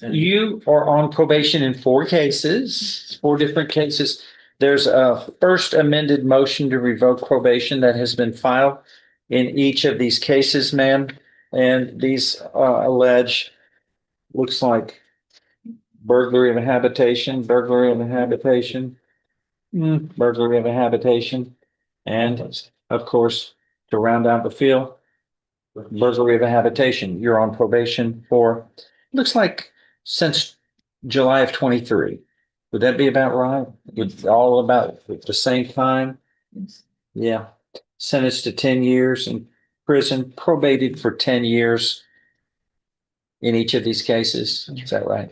You are on probation in four cases, four different cases. There's a first amended motion to revoke probation that has been filed in each of these cases, ma'am. And these allege, looks like burglary of a habitation, burglary of a habitation, burglary of a habitation. And of course, to round out the field, burglary of a habitation. You're on probation for, looks like since July of 23. Would that be about right? It's all about the same time? Yeah. Sentenced to 10 years in prison, probated for 10 years in each of these cases. Is that right?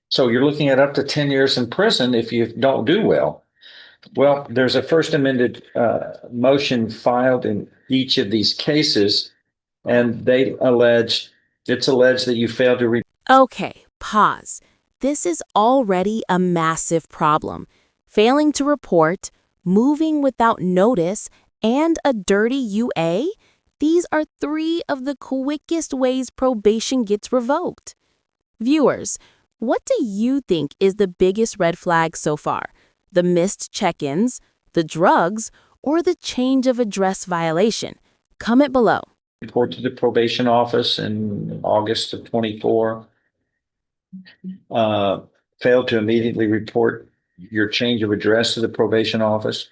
So you're looking at up to 10 years in prison if you don't do well. Well, there's a first amended motion filed in each of these cases, and it's alleged that you failed to Okay, pause. This is already a massive problem. Failing to report, moving without notice, and a dirty UA? These are three of the quickest ways probation gets revoked. Viewers, what do you think is the biggest red flag so far? The missed check-ins, the drugs, or the change of address violation? Comment below. report to the probation office in August of 24. Failed to immediately report your change of address to the probation office.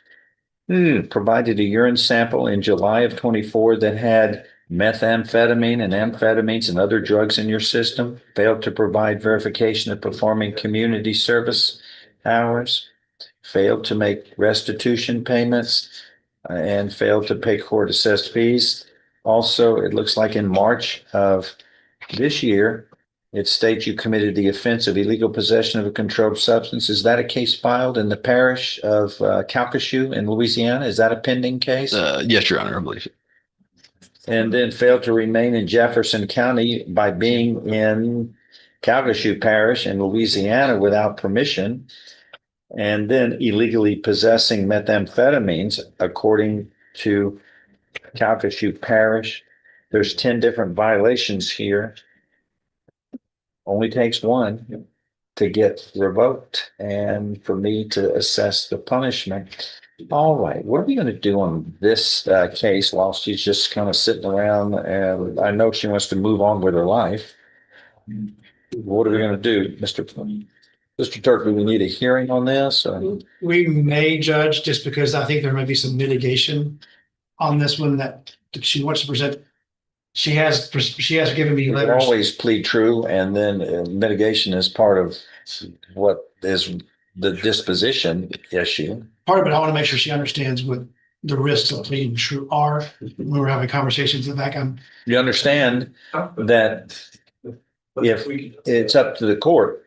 Provided a urine sample in July of 24 that had methamphetamine and amphetamines and other drugs in your system. Failed to provide verification of performing community service hours. Failed to make restitution payments and failed to pay court assessed fees. Also, it looks like in March of this year, it states you committed the offense of illegal possession of a controlled substance. Is that a case filed in the parish of Calcasieu in Louisiana? Is that a pending case? Yes, Your Honor, I believe. And then failed to remain in Jefferson County by being in Calcasieu Parish in Louisiana without permission. And then illegally possessing methamphetamines, according to Calcasieu Parish. There's 10 different violations here. Only takes one to get revoked and for me to assess the punishment. All right, what are we going to do on this case while she's just kind of sitting around? And I know she wants to move on with her life. What are we going to do, Mr. Turk? Do we need a hearing on this? We may, Judge, just because I think there may be some mitigation on this one that she wants to present. She has given me We letters. always plead true, and then mitigation is part of what is the disposition issue. Part of it, I want to make sure she understands what the risks of pleading true are. We were having conversations in the back. You understand that if it's up to the court,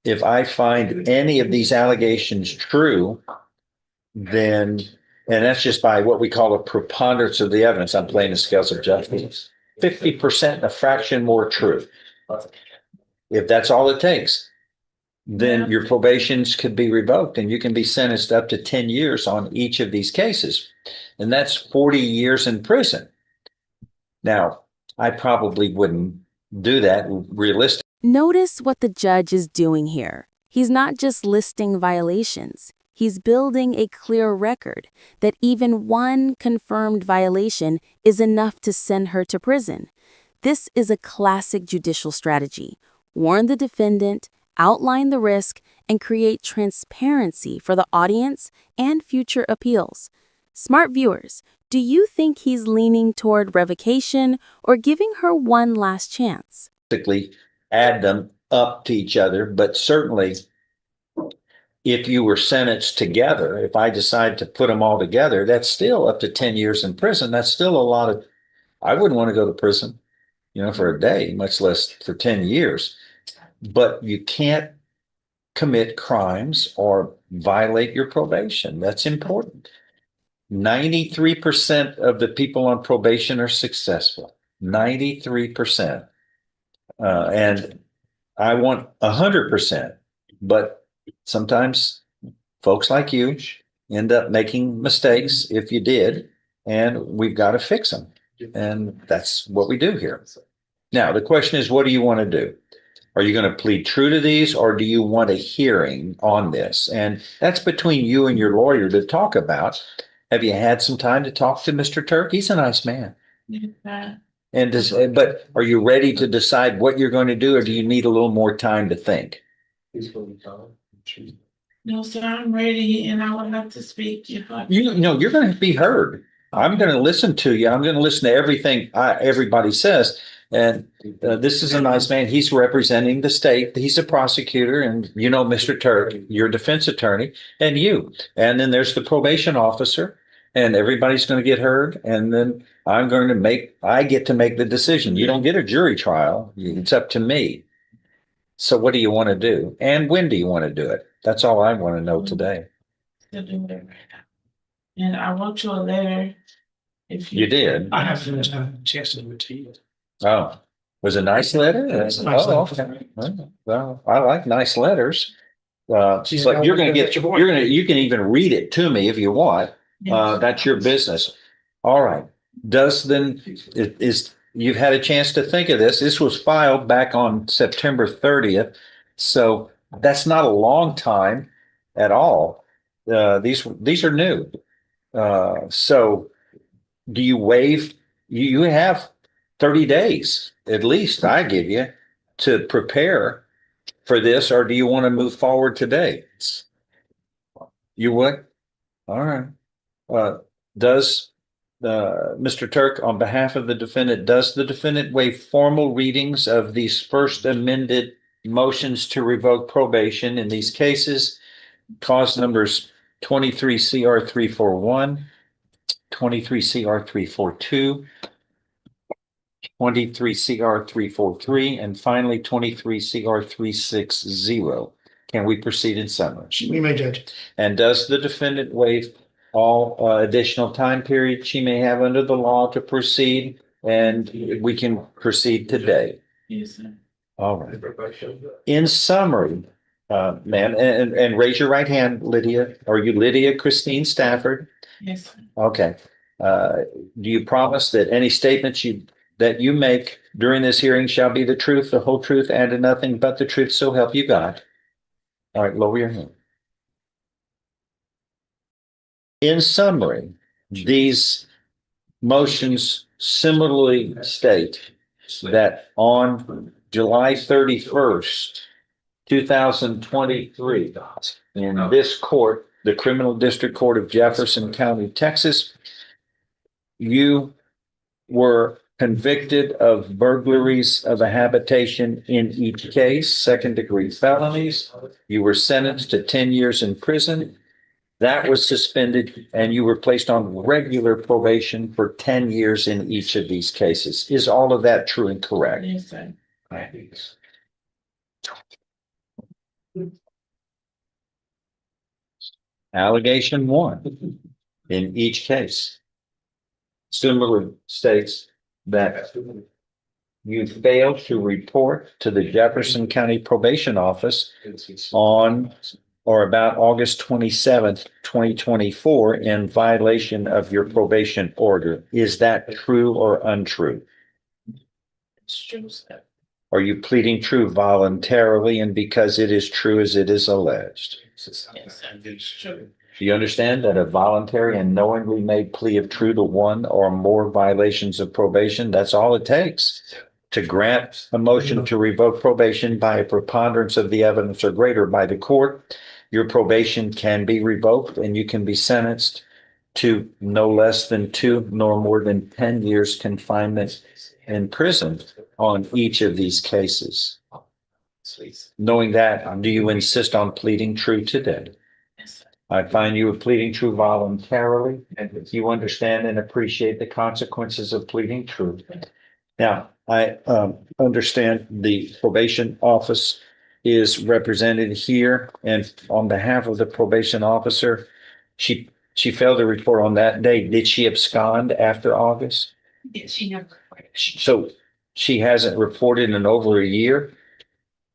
if I find any of these allegations true, then, and that's just by what we call a preponderance of the evidence, I'm playing the scales of justice, 50%, a fraction more true. If that's all it takes, then your probations could be revoked and you can be sentenced up to 10 years on each of these cases. And that's 40 years in prison. Now, I probably wouldn't do that realistically. Notice what the judge is doing here. He's not just listing violations. He's building a clear record that even one confirmed violation is enough to send her to prison. This is a classic judicial strategy. Warn the defendant, outline the risk, and create transparency for the audience and future appeals. Smart viewers, do you think he's leaning toward revocation or giving her one last chance? Add them up to each other, but certainly if you were sentenced together, if I decide to put them all together, that's still up to 10 years in prison. That's still a lot of, I wouldn't want to go to prison, for a day, much less for 10 years. But you can't commit crimes or violate your probation. That's important. 93% of the people on probation are successful. 93%. And I want 100%, but sometimes folks like you end up making mistakes if you did, and we've got to fix them. And that's what we do here. Now, the question is, what do you want to do? Are you going to plead true to these, or do you want a hearing on this? And that's between you and your lawyer to talk about. Have you had some time to talk to Mr. Turk? He's a nice man. And but are you ready to decide what you're going to do, or do you need a little more time to think? No, sir, I'm ready and I would like to speak if I. You know, you're going to be heard. I'm going to listen to you. I'm going to listen to everything everybody says. And this is a nice man. He's representing the state. He's a prosecutor, and you know, Mr. Turk, your defense attorney, and you. And then there's the probation officer, and everybody's going to get heard. And then I get to make the decision. You don't get a jury trial. It's up to me. So what do you want to do? And when do you want to do it? That's all I want to know today. To do it right now. And I wrote you a letter. If You did? I haven't had a chance to do it to you. Oh, was it a nice letter? It's a nice Oh, letter. okay. Well, I like nice letters. She's But you're going to got your get, you can even read it to me if you want. That's your business. All right. You've had a chance to think of this. This was filed back on September 30th. So that's not a long time at all. These are new. So do you waive? You have 30 days at least, I give you, to prepare for this, or do you want to move forward today? You would? All right. Does Mr. Turk, on behalf of the defendant, does the defendant waive formal readings of these first amended motions to revoke probation in these cases? Cause numbers 23 CR 341, 23 CR 342, 23 CR 343, and finally 23 CR 360. Can we proceed in summary? We may, Judge. And does the defendant waive all additional time period she may have under the law to proceed? And we can proceed today. Yes, sir. All right. In summary, ma'am, and raise your right hand, Lydia. Are you Lydia Christine Stafford? Yes, sir. Okay. Do you promise that any statements that you make during this hearing shall be the truth, the whole truth, and nothing but the truth, so help you God? All right, lower your hand. In summary, these motions similarly state that on July 31st, 2023, in this court, the Criminal District Court of Jefferson County, Texas, you were convicted of burglaries of a habitation in each case, second-degree felonies. You were sentenced to 10 years in prison. That was suspended, and you were placed on regular probation for 10 years in each of these cases. Is all of that true and correct? Yes, sir. Allegation one in each case similarly states that you failed to report to the Jefferson County Probation Office on or about August 27th, 2024 in violation of your probation order. Is that true or untrue? It's true, sir. Are you pleading true voluntarily and because it is true as it is alleged? Yes, sir. It's true. Do you understand that a voluntary and knowingly made plea of true to one or more violations of probation, that's all it takes to grant a motion to revoke probation by a preponderance of the evidence or greater by the court? Your probation can be revoked and you can be sentenced to no less than 2 nor more than 10 years confinement in prison on each of these cases. Knowing that, do you insist on pleading true today? Yes, sir. I find you are pleading true voluntarily, and you understand and appreciate the consequences of pleading true. Now, I understand the probation office is represented here, and on behalf of the probation officer, she failed to report on that day. Did she abscond after August? Yes, she never reported. So she hasn't reported in over a year,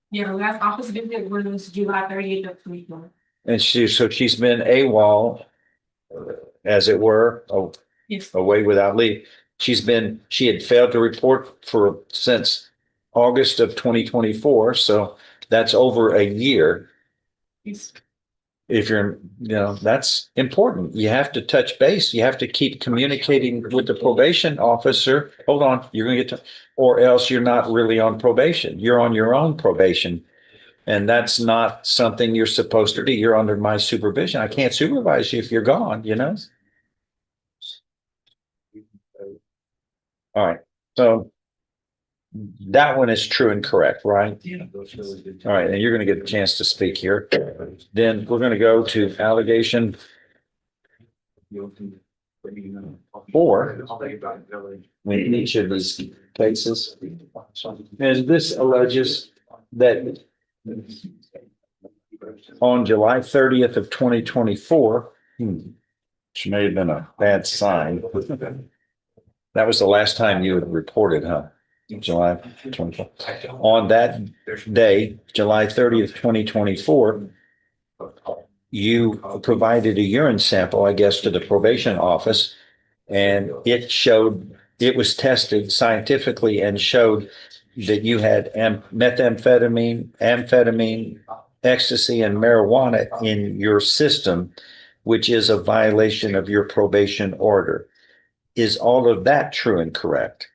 Yeah, the last office visit was July 30th of 2024. and she's been AWOL, as it were, Yes. away without leave. She had failed to report since August of 2024. So that's over a year. If you're, that's important. You have to touch base. You have to keep communicating with the probation officer. Hold on, you're going to get to, or else you're not really on probation. You're on your own probation. And that's not something you're supposed to do. You're under my supervision. I can't supervise you if you're gone, All right. So that one is true and correct, right? All right. And you're going to get a chance to speak here. Then we're going to go to allegation 4 in each of these cases. And this alleges that on July 30th of 2024, which may have been a bad sign. That was the last time you had reported, huh? July 24th. On that day, July 30th, 2024, you provided a urine sample, I guess, to the probation office, and it was tested scientifically and showed that you had methamphetamine, amphetamine, ecstasy, and marijuana in your system, which is a violation of your probation order. Is all of that true and correct?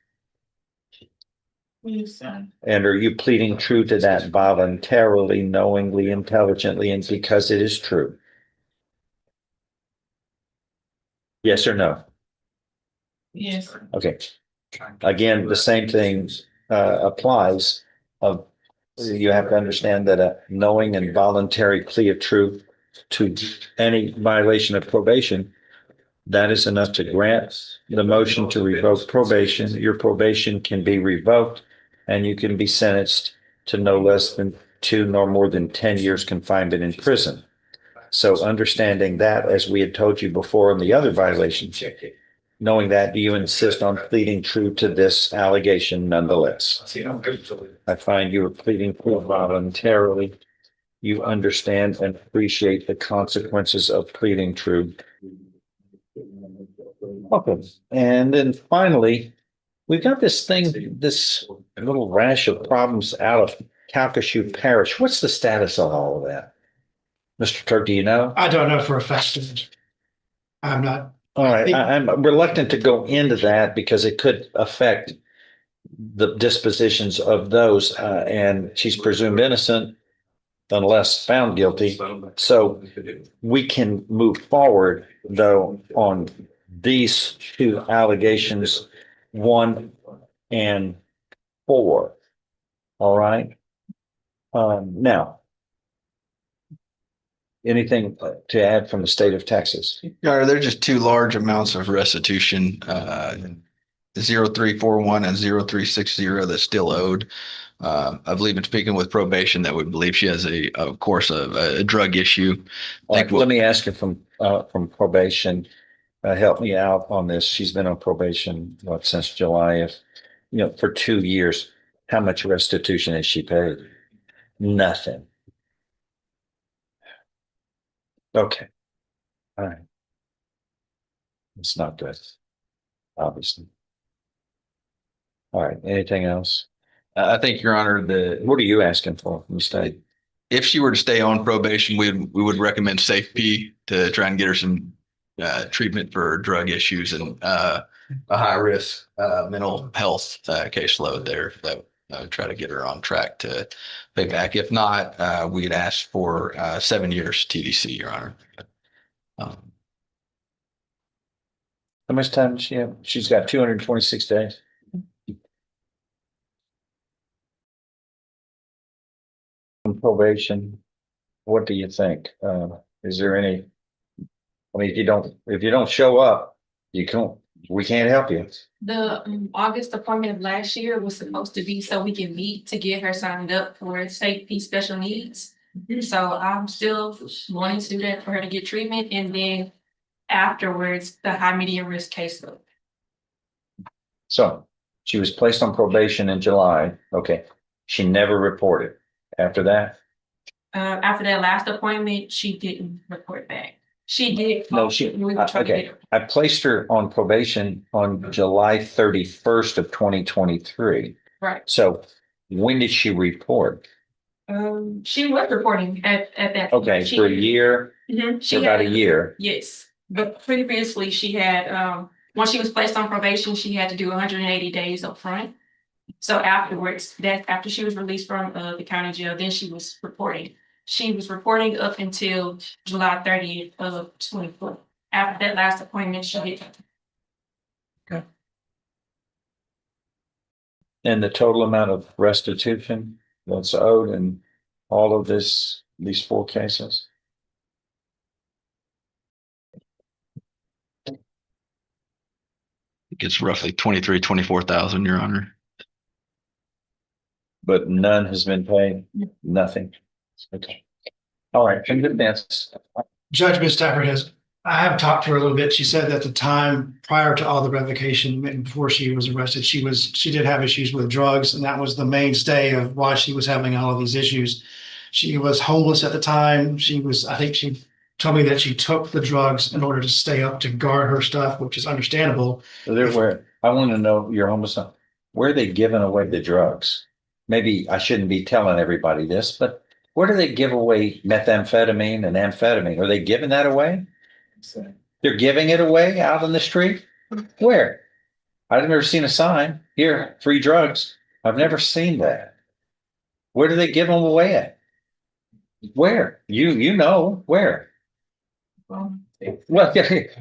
Yes, sir. And are you pleading true to that voluntarily, knowingly, intelligently, and because it is true? Yes or no? Yes. Okay. Again, the same thing applies. You have to understand that a knowing and voluntary plea of truth to any violation of probation, that is enough to grant the motion to revoke probation. Your probation can be revoked and you can be sentenced to no less than 2 nor more than 10 years confinement in prison. So understanding that, as we had told you before in the other violations, knowing that, do you insist on pleading true to this allegation nonetheless? I find you are pleading true voluntarily. You understand and appreciate the consequences of pleading true. Okay. And then finally, we've got this little rash of problems out of Calcasieu Parish. What's the status of all of that? Mr. Turk, do you know? I don't know for a fact. I'm not. All right. I'm reluctant to go into that because it could affect the dispositions of those. And she's presumed innocent unless found guilty. So we can move forward, though, on these 2 allegations, 1 and 4. All right. Now, anything to add from the state of Texas? Yeah, they're just 2 large amounts of restitution, 0341 and 0360 that's still owed. I believe in speaking with probation that we believe she has of course, a drug issue. Let me ask you from probation, help me out on this. She's been on probation, since July for 2 years. How much restitution has she paid? Nothing. Okay. All right. It's not good, obviously. All right. Anything else? I think, Your Honor, What are you asking for from the state? if she were to stay on probation, we would recommend SafeP to try and get her some treatment for drug issues and a high risk mental health caseload there that would try to get her on track to pay back. If not, we'd ask for 7 years TDC, Your Honor. How much time does she have? She's got 226 days. On probation, what do you think? Is there any? I mean, if you don't show up, we can't help you. The August appointment of last year was supposed to be so we can meet to get her signed up for safety special needs. So I'm still wanting to do that for her to get treatment, and then afterwards, the high medium risk caseload. So she was placed on probation in July. Okay. She never reported. After that? After that last appointment, she didn't report back. She did. No, We were trying to okay. get her. I placed her on probation on July 31st of 2023. Right. So When did she report? She was reporting at that. Okay, She- for a year, Mhm, for she about a had, year. yes, but previously she had, once she was placed on probation, she had to do 180 days up front. So afterwards, that after she was released from the county jail, then she was reporting. She was reporting up until July 30th of 24. After that last appointment, she did. And the total amount of restitution that's owed in all of these 4 cases? It's roughly 24,000, Your Honor. But none has been paid? Nothing? Okay. All right, and that's, Judge Ms. Stafford I have talked to her a little bit. She said that the time prior to all the revocation and before she was arrested, she did have issues with drugs, and that was the mainstay of why she was having all of these issues. She was homeless at the time. I think she told me that she took the drugs in order to stay up to guard her stuff, which is understandable. where, I want to know your homeless, where are they giving away the drugs? Maybe I shouldn't be telling everybody this, but where do they give away methamphetamine and amphetamine? Are they giving that away? They're giving it away out on the street? Where? I've never seen a sign, here, free drugs. I've never seen that. Where do they give them away at? Where? You know, where? Well,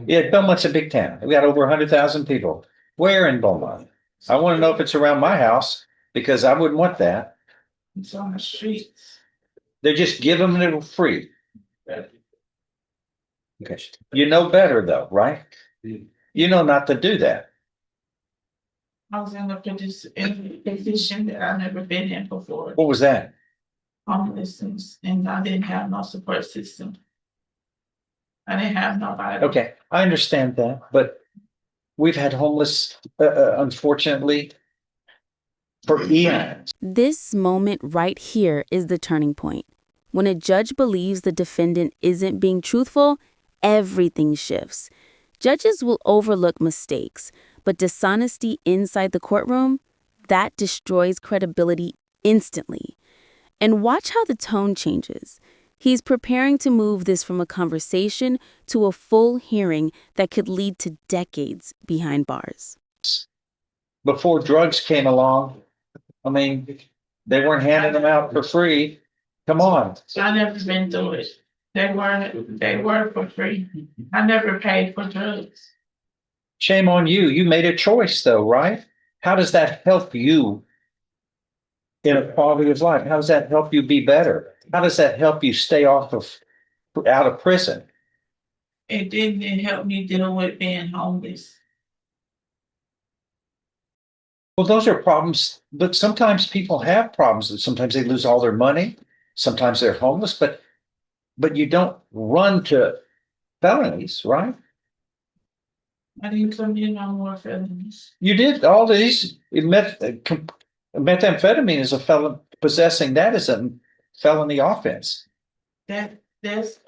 yeah, Belmont's a big town. We got over 100,000 people. Where in Beaumont? I want to know if it's around my house because I wouldn't want that. It's on the streets. They're just giving it free. Okay. You know better though, right? You know not to do that. I was in a position that I've never been in before, What was that? homelessness, and I didn't have no support system. I didn't have nobody. Okay, I understand that, but we've had homeless, unfortunately, for eons. This moment right here is the turning point. When a judge believes the defendant isn't being truthful, everything shifts. Judges will overlook mistakes, but dishonesty inside the courtroom, that destroys credibility instantly. And watch how the tone changes. He's preparing to move this from a conversation to a full hearing that could lead to decades behind bars. Before drugs came along, I mean, they weren't handing them out for free. Come on. I never been through it. They were for free. I never paid for drugs. Shame on you. You made a choice though, right? How does that help you in a quality of life? How does that help you be better? How does that help you stay out of prison? It didn't help me deal with being homeless. Well, those are problems, but sometimes people have problems. Sometimes they lose all their money. Sometimes they're homeless, but you don't run to felonies, right? I didn't commit no more felonies. You did all these. Methamphetamine is a felon. Possessing that is a felony offense. That's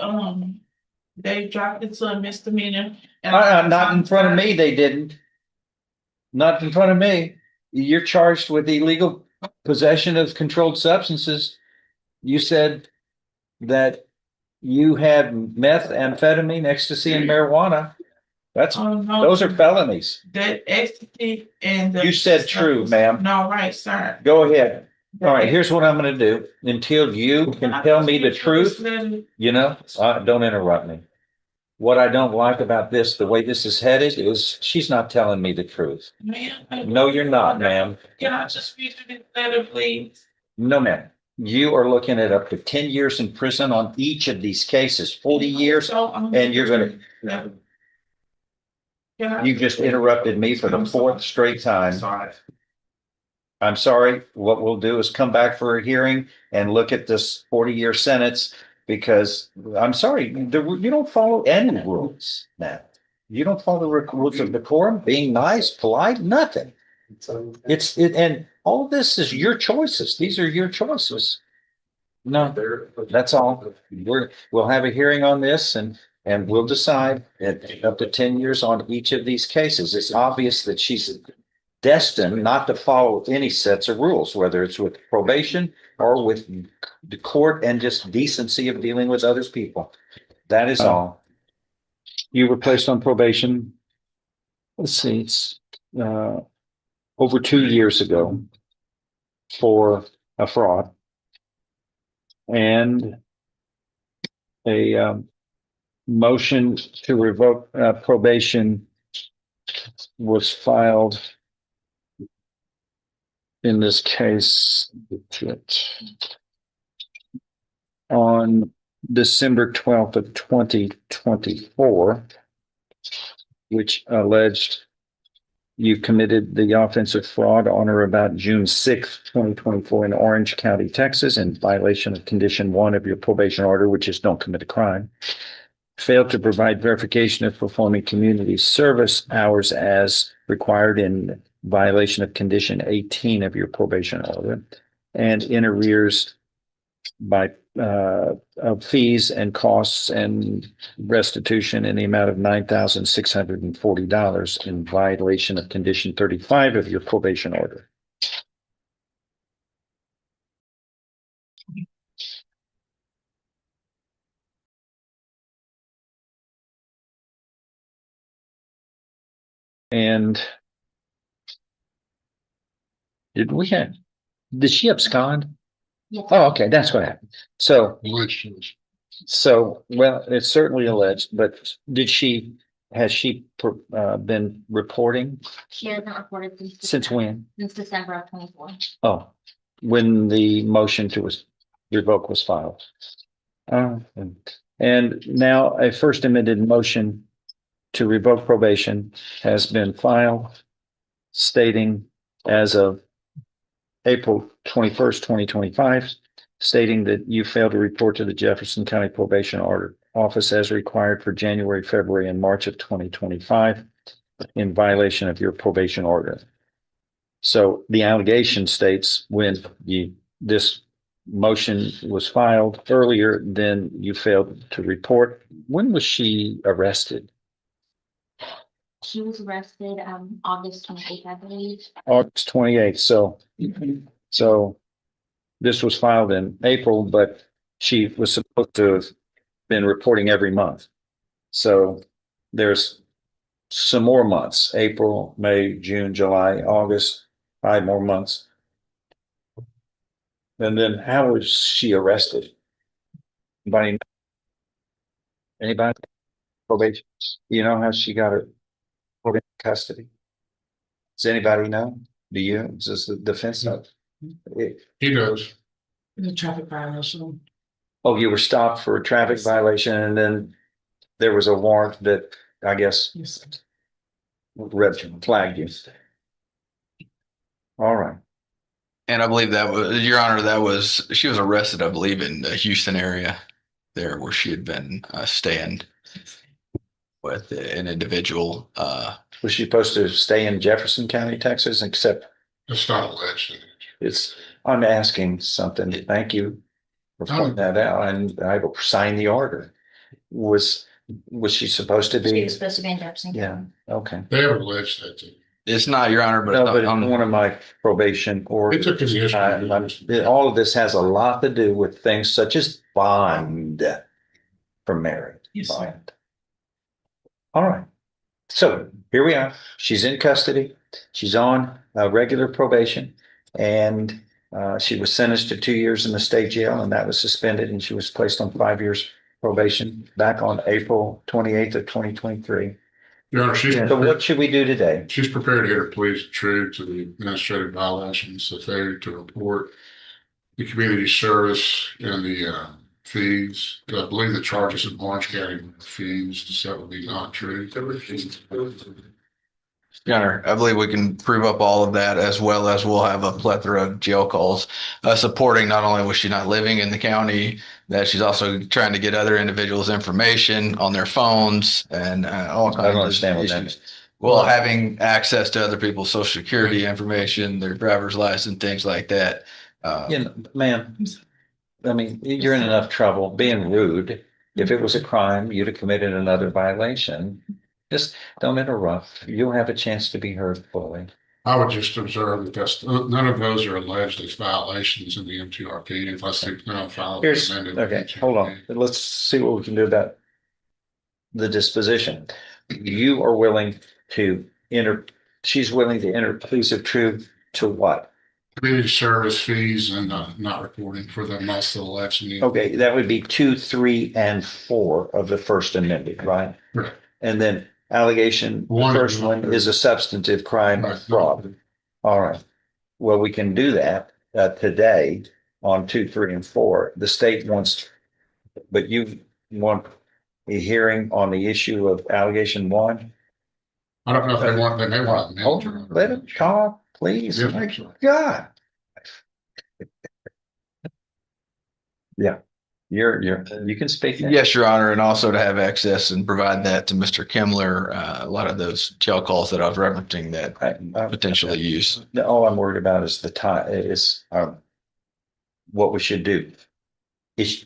they dropped it to a misdemeanor. Not in front of me, they didn't. Not in front of me. You're charged with illegal possession of controlled substances. You said that you had methamphetamine, ecstasy, and marijuana. That's Oh, no. those are felonies. That ecstasy and You said true, ma'am. No, right, sir. Go ahead. All right, here's what I'm gonna do. Until you can tell me the truth, you know, don't interrupt me. What I don't like about this, the way this is headed, is she's not telling me the truth. Ma'am, No, you're not, ma'am. Can I just read you this letter, please? No, ma'am. You are looking at up to 10 years in prison on each of these cases, 40 years. So, And you're gonna- You just interrupted me for the 4th straight time. Sorry. I'm sorry. What we'll do is come back for a hearing and look at this 40-year sentence because I'm sorry, you don't follow any rules now. You don't follow the rules of decorum, being nice, polite, nothing. And all this is your choices. These are your choices. No, that's all. We'll have a hearing on this and we'll decide at up to 10 years on each of these cases. It's obvious that she's destined not to follow any sets of rules, whether it's with probation or with the court and just decency of dealing with other people. That is all. You were placed on probation. Let's see, it's over 2 years ago for a fraud. And a motion to revoke probation was filed in this case on December 12th of 2024, which alleged you committed the offense of fraud on or about June 6th, 2024 in Orange County, Texas, in violation of condition 1 of your probation order, which is don't commit a crime. Failed to provide verification of performing community service hours as required in violation of condition 18 of your probation order, and in arrears by of fees and costs and restitution in the amount of $9,640 in violation of condition 35 of your probation order. And did she abscond? Yes. Oh, okay, that's what happened. So, well, it's certainly alleged, but has she been reporting She hasn't reported since when? since December of 24. Oh, when the motion to revoke was filed. And now a first amended motion to revoke probation has been filed, stating as of April 21st, 2025, stating that you failed to report to the Jefferson County Probation Office as required for January, February, and March of 2025 in violation of your probation order. So the allegation states when this motion was filed earlier, then you failed to report. When was she arrested? She was arrested August 28th, I believe. August 28th. So this was filed in April, but she was supposed to have been reporting every month. So there's some more months, April, May, June, July, August, 5 more months. And then how was she arrested? Anybody? Probation? You know how she got her put in custody? Does anybody know? Do you? Is this the defense? He knows. The traffic violation. Oh, you were stopped for a traffic violation and then there was a warrant that I guess flagged you. All right. And I believe that was, Your Honor, she was arrested, I believe, in the Houston area there where she had been staying with an individual. Was she supposed to stay in Jefferson County, Texas, except It's not alleged. I'm asking something. Thank you for pointing that out, and I will sign the order. Was she supposed to She be? was supposed to be in Jefferson. Yeah, okay. They haven't alleged that. It's not, Your Honor, but No, but on one of my probation They orders. took his history. All of this has a lot to do with things such as bond for marriage. Yes. Bond. All right. So here we are. She's in custody. She's on regular probation, and she was sentenced to 2 years in the state jail, and that was suspended, and she was placed on 5 years probation back on April 28th of 2023. Your Honor, So what should we do today? she's prepared to hit her pleas true to the administrative violations, the failure to report the community service and the fees. I believe the charges in Orange County were fees, so that would be not true. Your Honor, I believe we can prove up all of that, as well as we'll have a plethora of jail calls supporting not only was she not living in the county, that she's also trying to get other individuals' information on their phones and all I don't kinds of understand what that issues. Well, having access to other people's social security information, their driver's license, things like that. Ma'am, I mean, you're in enough trouble being rude. If it was a crime, you'd have committed another violation. Just don't interrupt. You'll have a chance to be heard fully. I would just observe that none of those are alleged as violations in the MTRP unless they plan on filing. Here's, amended okay, MTRP. hold on. Let's see what we can do about the disposition. You are willing to she's willing to enter pleas of truth to what? Community service fees and not reporting for them, that's the election. Okay, that would be 2, 3, and 4 of the First Amendment, right? Right. And then allegation, the One first is- one is a substantive crime of fraud. All right. Well, we can do that today on 2, 3, and 4. The state wants, but you want a hearing on the issue of allegation 1? I don't know if they may want. Hold on, let him talk, please. Yes, My sir. God. Yeah, you can speak. now. Yes, Your Honor, and also to have access and provide that to Mr. Kimmler, a lot of those jail calls that I was referencing that potentially use. All I'm worried about is the time what we should do. Is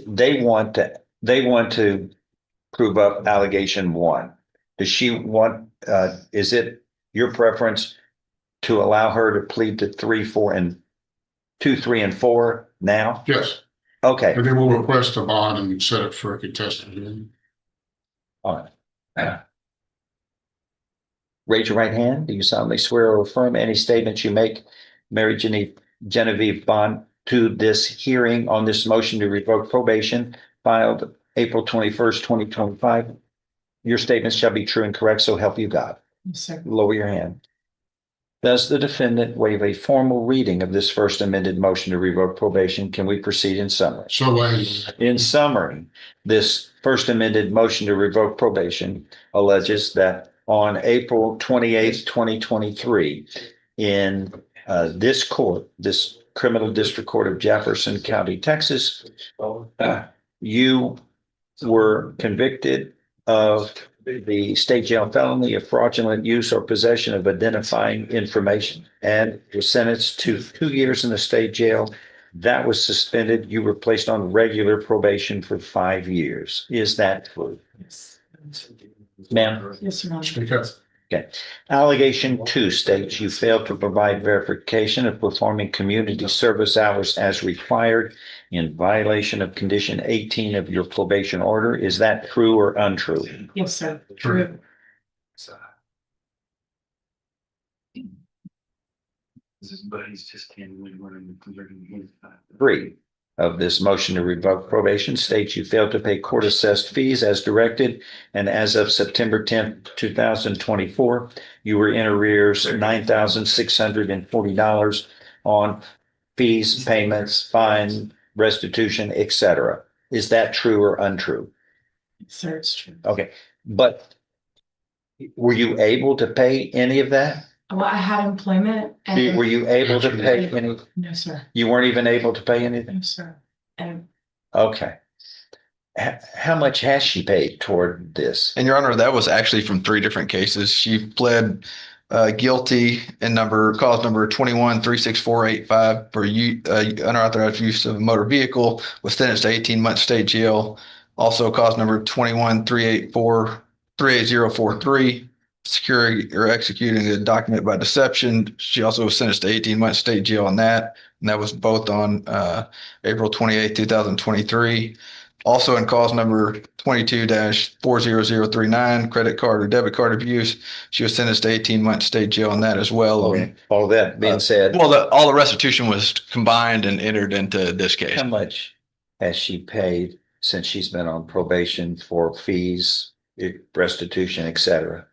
they want to prove up allegation 1. Does she want, is it your preference to allow her to plead to 3, 4, and 2, 3, and 4 now? Yes, Okay, and then we'll request a bond and set it for a contested hearing. all right. Raise your right hand. Do you solemnly swear or affirm any statements you make, Mary Genevieve Bond, to this hearing on this motion to revoke probation filed April 21st, 2025? Your statements shall be true and correct, so help you God. Yes, sir. Lower your hand. Does the defendant waive a formal reading of this first amended motion to revoke probation? Can we proceed in summary? So In summary, this first amended motion to revoke probation alleges that on April 28th, 2023, in this court, this criminal district court of Jefferson County, Texas, you were convicted of the state jail felony of fraudulent use or possession of identifying information and was sentenced to 2 years in the state jail. That was suspended. You were placed on regular probation for 5 years. Is that true? Yes. Ma'am? Yes, Your Honor. Speak up. Okay. Allegation 2 states you failed to provide verification of performing community service hours as required in violation of condition 18 of your probation order. Is that true or untrue? Yes, sir. True. Three of this motion to revoke probation states you failed to pay court assessed fees as directed, and as of September 10th, 2024, you were in arrears $9,640 on fees, payments, fine, restitution, etc. Is that true or untrue? Sir, it's true. Okay, but were you able to pay any of that? Well, I had employment Were and you able to pay any? no, sir. You weren't even able to pay anything? No, sir. And Okay. How much has she paid toward this? And Your Honor, that was actually from 3 different cases. She pled guilty in cause number 21-36485 for unauthorized use of a motor vehicle, was sentenced to 18 months state jail. Also cause number 21-38043, securing or executing a document by deception. She also was sentenced to 18 months state jail on that. And that was both on April 28th, 2023. Also in cause number 22-40039, credit card or debit card abuse, she was sentenced to 18 months state jail on that as well. Okay. All that being said, Well, all the restitution was combined and entered into this case. how much has she paid since she's been on probation for fees, restitution, etc.?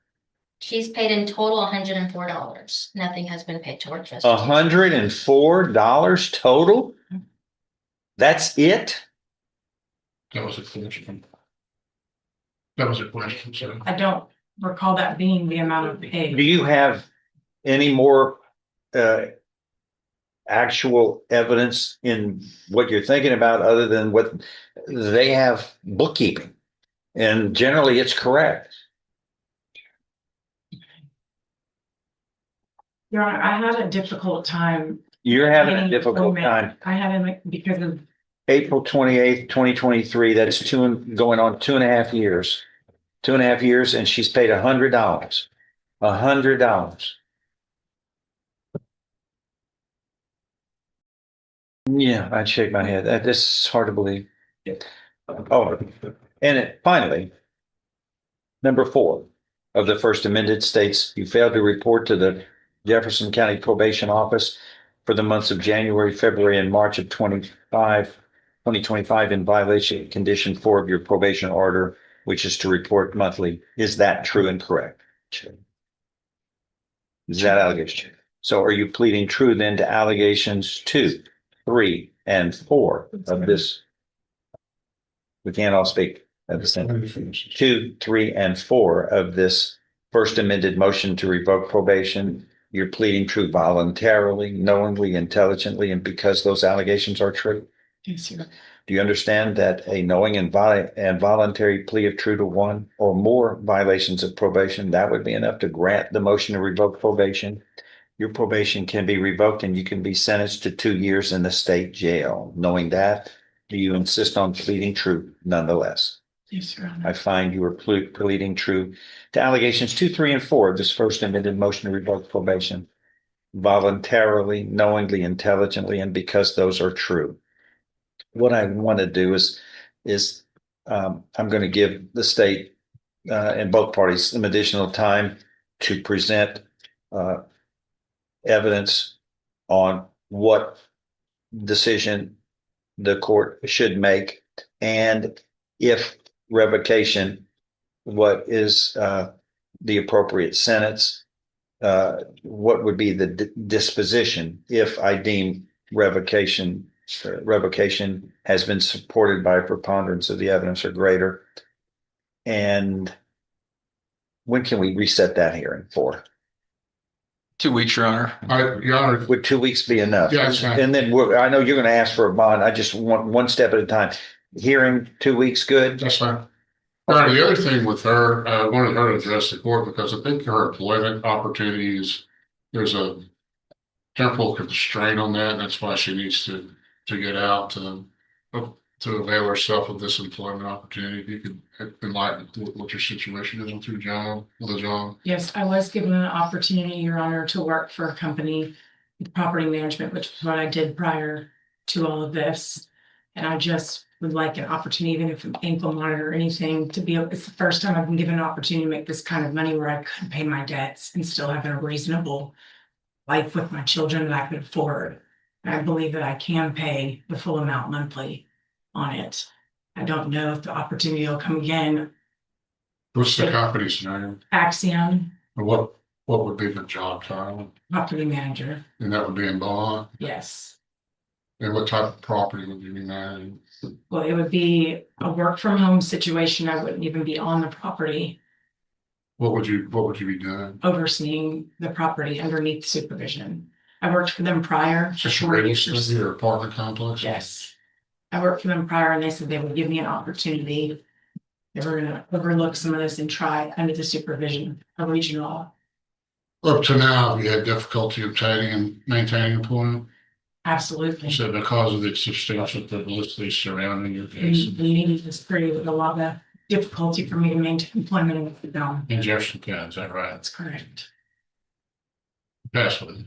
She's paid in total $104. Nothing has been paid towards restitution. $104 total? That's it? That was a question. That was a question, so. I don't recall that being the amount of pay. Do you have any more actual evidence in what you're thinking about other than what they have bookkeeping? And generally it's correct. Your Honor, I had a difficult time. You're having a getting difficult employment. time. I had it because of April 28th, 2023, that's going on 2.5 years. 2.5 years, and she's paid $100. $100. Yeah, I'd shake my head. This is hard to believe. Oh, and finally, number 4 of the first amended states you failed to report to the Jefferson County Probation Office for the months of January, February, and March of 2025 in violation of condition 4 of your probation order, which is to report monthly. Is that true and correct? Is that allegation? So are you pleading true then to allegations 2, 3, and 4 of this? We can't all speak at the same time. 2, 3, and 4 of this first amended motion to revoke probation. You're pleading true voluntarily, knowingly, intelligently, and because those allegations are true. Yes, sir. Do you understand that a knowing and voluntary plea of true to one or more violations of probation, that would be enough to grant the motion to revoke probation? Your probation can be revoked and you can be sentenced to 2 years in the state jail. Knowing that, do you insist on pleading true nonetheless? Yes, Your Honor. I find you are pleading true to allegations 2, 3, and 4 of this first amended motion to revoke probation voluntarily, knowingly, intelligently, and because those are true. What I want to do is I'm going to give the state and both parties some additional time to present evidence on what decision the court should make, and if revocation, what is the appropriate sentence, what would be the disposition if I deem revocation has been supported by a preponderance of the evidence or greater. And when can we reset that hearing for? 2 weeks, Your Honor. Your Honor, Would 2 weeks be enough? Yeah, that's fine. And then I know you're going to ask for a bond. I just want one step at a time. Hearing 2 weeks, good? that's fine. Your Honor, the other thing with her, I wanted her to address the court because I think her employment opportunities, there's a temporal constraint on that. That's why she needs to get out to avail herself of this employment opportunity. If you could enlighten what your situation is with the job. Yes, I was given an opportunity, Your Honor, to work for a company with property management, which is what I did prior to all of this. And I just would like an opportunity, even if an ankle monitor or anything, it's the first time I've been given an opportunity to make this kind of money where I could pay my debts and still have a reasonable life with my children that I could afford. And I believe that I can pay the full amount monthly on it. I don't know if the opportunity will come again. What's the company's name? Axiom, And what would be the job title? property manager, And that would be in bond? yes. And what type of property would you be managing? Well, it would be a work from home situation. I wouldn't even be on the property, What would you be doing? overseeing the property underneath supervision. I worked for them prior. Is this for a 4 real years. estate or apartment complex? Yes. I worked for them prior and they said they would give me an opportunity. They were gonna overlook some of this and try under the supervision of regional. Up to now, have you had difficulty obtaining and maintaining employment? Absolutely. So because of the substantial publicity surrounding your case Leading this period with a lot of difficulty for me to maintain employment in the in Jefferson County, is that right? That's correct. Pass with it.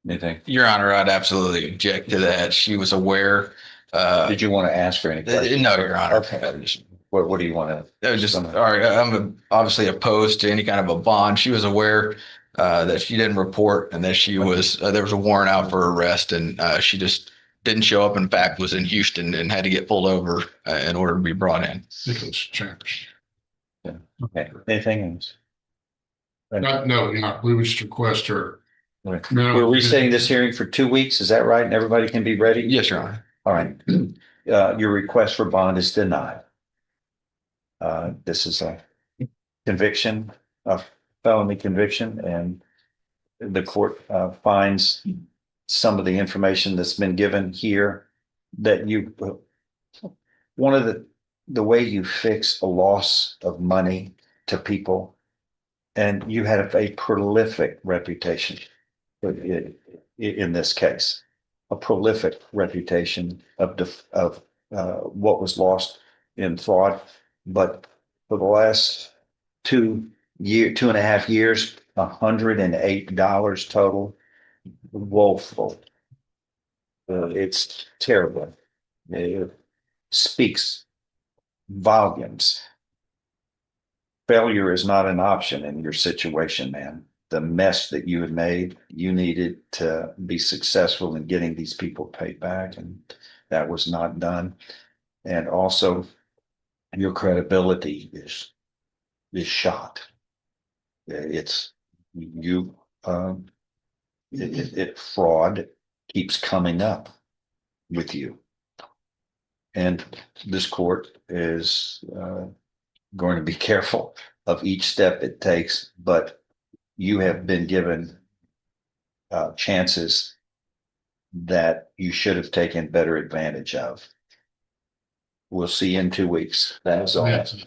Anything? Your Honor, I'd absolutely object to that. She was aware. Did you want to ask for any questions? No, Your Honor. Okay. What do you want to? All right. I'm obviously opposed to any kind of a bond. She was aware that she didn't report and that she was there was a warrant out for arrest, and she just didn't show up. In fact, was in Houston and had to get pulled over in order to be brought in. Nicholas Chambers. Okay. Anything else? No, we would just request her. Right. No. We're resetting this hearing for 2 weeks. Is that right? And everybody can be ready? Yes, Your Honor. All right. Your request for bond is denied. This is a conviction, a felony conviction, and the court finds some of the information that's been given here that one of the way you fix a loss of money to people, and you had a prolific reputation in this case, a prolific reputation of what was lost in fraud. But for the last 2.5 years, $108 total, woeful It's terrible. It speaks volumes. Failure is not an option in your situation, man. The mess that you had made, you needed to be successful in getting these people paid back, and that was not done. And also, your credibility is shot. It's you. Fraud keeps coming up with you, and this court is going to be careful of each step it takes. But you have been given chances that you should have taken better advantage of. We'll see you in 2 weeks. That is all. Yes.